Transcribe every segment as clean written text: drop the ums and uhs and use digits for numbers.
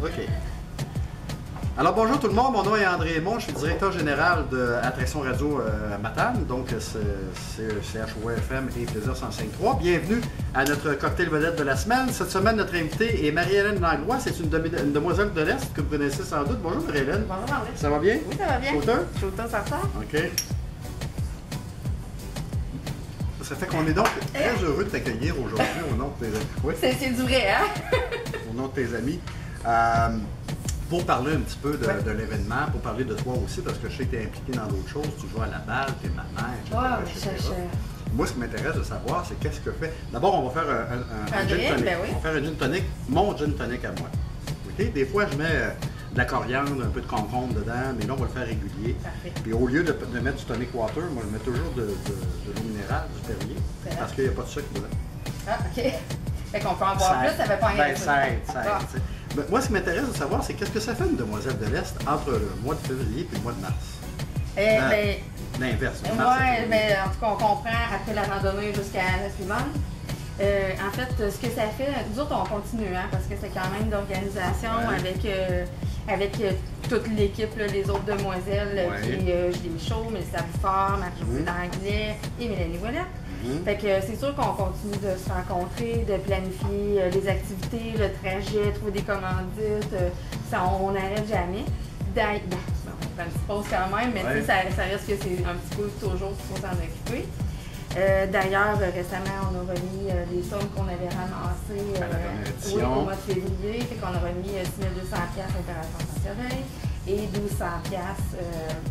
OK. Alors bonjour tout le monde, mon nom est André Aymon, je suis directeur général de Attraction Radio Matane, donc c'est CHOFM et Plaisir 105.3. Bienvenue à notre cocktail vedette de la semaine. Cette semaine, notre invitée est Marie-Hélène Langlois, c'est une demoiselle de l'Est que vous connaissez sans doute. Bonjour Marie-Hélène. Bonjour André. Ça va bien? Oui, ça va bien. Chauteur? Chauteur, ça sort. OK. Ça fait qu'on est donc très heureux de t'accueillir aujourd'hui au nom de tes amis. Oui? C'est du vrai, hein? Au nom de tes amis. Pour parler un petit peu de l'événement, pour parler de toi aussi, parce que je sais que tu es impliqué dans d'autres choses, tu joues à la balle, tu es maman, etc. Moi, ce qui m'intéresse de savoir, c'est qu'est-ce que fait. D'abord, on va faire un gin tonic. Ben oui. On va faire un gin tonic, mon gin tonic à moi. Okay? Des fois, je mets de la coriandre, un peu de concombre dedans, mais là, on va le faire régulier. Parfait. Puis au lieu de mettre du tonic water, moi, je mets toujours de l'eau minérale, du Perrier, parce qu'il n'y a pas de sucre dedans. Ah, OK. Fait qu'on peut en boire plus, ça fait pas rien. Ben, ça aide. Ben, moi, ce qui m'intéresse de savoir, c'est qu'est-ce que ça fait une demoiselle de l'Est entre le mois de février et le mois de mars? L'inverse. Oui, mais en tout cas, on comprend après la randonnée jusqu'à la suivante. En fait, ce que ça fait, nous autres, on continue, hein, parce que c'est quand même l'organisation avec toute l'équipe, les autres demoiselles, Julie Michaud, Mélissa Bouffard, Marie-Josée D'Anglais et Mélanie Ouellette. Fait que c'est sûr qu'on continue de se rencontrer, de planifier les activités, le trajet, trouver des commandites, on n'arrête jamais. On prend une petite pause quand même, mais ça reste que c'est un petit peu toujours qu'il faut s'en occuper. D'ailleurs, récemment, on a remis les sommes qu'on avait ramassées au mois de février. Fait qu'on a remis 6 200$ à Opération Saint-Soleil et 1200$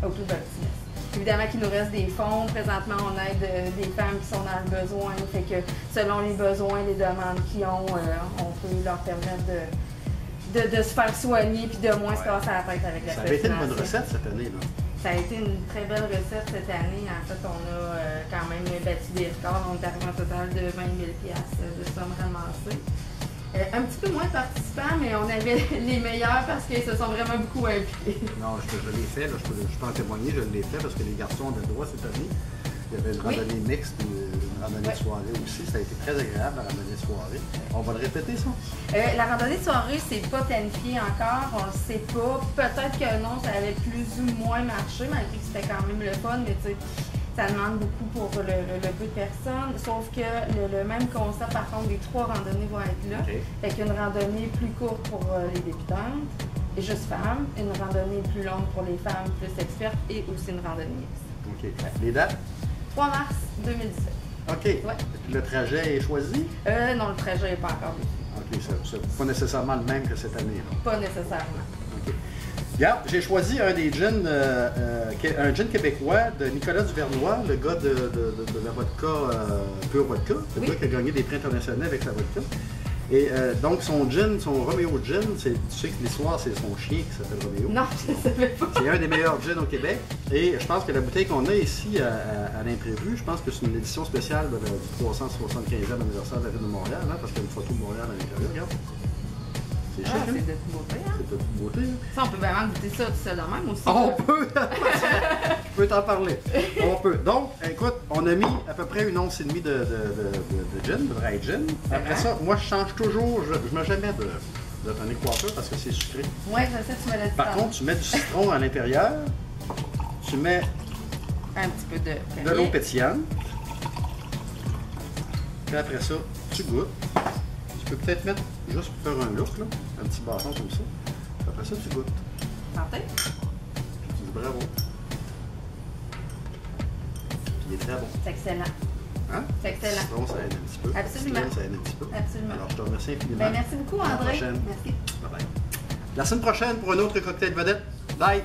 au Club Optimiste. Évidemment qu'il nous reste des fonds. Présentement, on aide des femmes qui sont dans le besoin. Fait que selon les besoins, les demandes qu'ils ont, on peut leur permettre de se faire soigner puis de moins se casser la tête avec la Ça avait été une bonne recette cette année, là. Ça a été une très belle recette cette année. En fait, on a quand même battu des records. On est arrivé à un total de 20 000$ de sommes ramassées. Un petit peu moins de participants, mais on avait les meilleurs parce qu'ils se sont vraiment beaucoup impliqués. Non, je l'ai fait, là, je peux en témoigner, je l'ai fait parce que les garçons avaient le droit cette année. Il y avait une randonnée mixte, une randonnée de soirée aussi. Ça a été très agréable, la randonnée de soirée. On va le répéter, ça? La randonnée de soirée, c'est pas planifié encore. On le sait pas. Peut-être que non, ça avait plus ou moins marché, malgré que c'était quand même le fun, mais tu sais, ça demande beaucoup pour le peu de personnes. Sauf que le même concept, par contre, les 3 randonnées vont être là. Fait qu'une randonnée plus courte pour les débutantes et juste femmes, une randonnée plus longue pour les femmes plus expertes et aussi une randonnée mixte. OK. Les dates? 3 mars 2017. OK. Ouais. Le trajet est choisi? Non, le trajet n'est pas encore défini. OK, c'est pas nécessairement le même que cette année, là. Pas nécessairement. OK. Regarde, j'ai choisi un des gins, un gin québécois de Nicolas Duvernois, le gars de la vodka, Pure Vodka, le gars qui a gagné des prix internationaux avec sa vodka. Et donc son gin, son Romeo Gin, tu sais que l'histoire, c'est son chien qui s'appelle Romeo. Non, je ne savais pas. C'est un des meilleurs gins au Québec. Et je pense que la bouteille qu'on a ici à l'imprévu, je pense que c'est une édition spéciale du 375e anniversaire de la ville de Montréal, hein, parce qu'il y a une photo de Montréal à l'intérieur. Regarde. C'est chic, c'est de toute beauté, hein? C'est de toute beauté. Ça, on peut vraiment goûter ça tout seul de même aussi. On peut! Je peux t'en parler. On peut. Donc, écoute, on a mis à peu près 1,5 once de gin, de dry gin. Après ça, moi, je change toujours, je mets jamais de tonic water parce que c'est sucré. Oui, je sais, tu me l'as dit. Par contre, tu mets du citron à l'intérieur, tu mets un petit peu de l'eau pétillante. Puis après ça, tu goûtes. Tu peux peut-être mettre, juste pour faire un look, là, un petit bâton comme ça. Après ça, tu goûtes. Santé. Tu dis bravo. Puis il est très bon. C'est excellent. Hein? C'est excellent. Citron, ça aide un petit peu. Absolument. Ça aide un petit peu. Absolument. Alors, je te remercie infiniment. Ben, merci beaucoup, André. À la prochaine. Merci. Bye bye. La semaine prochaine pour un autre cocktail vedette. Bye!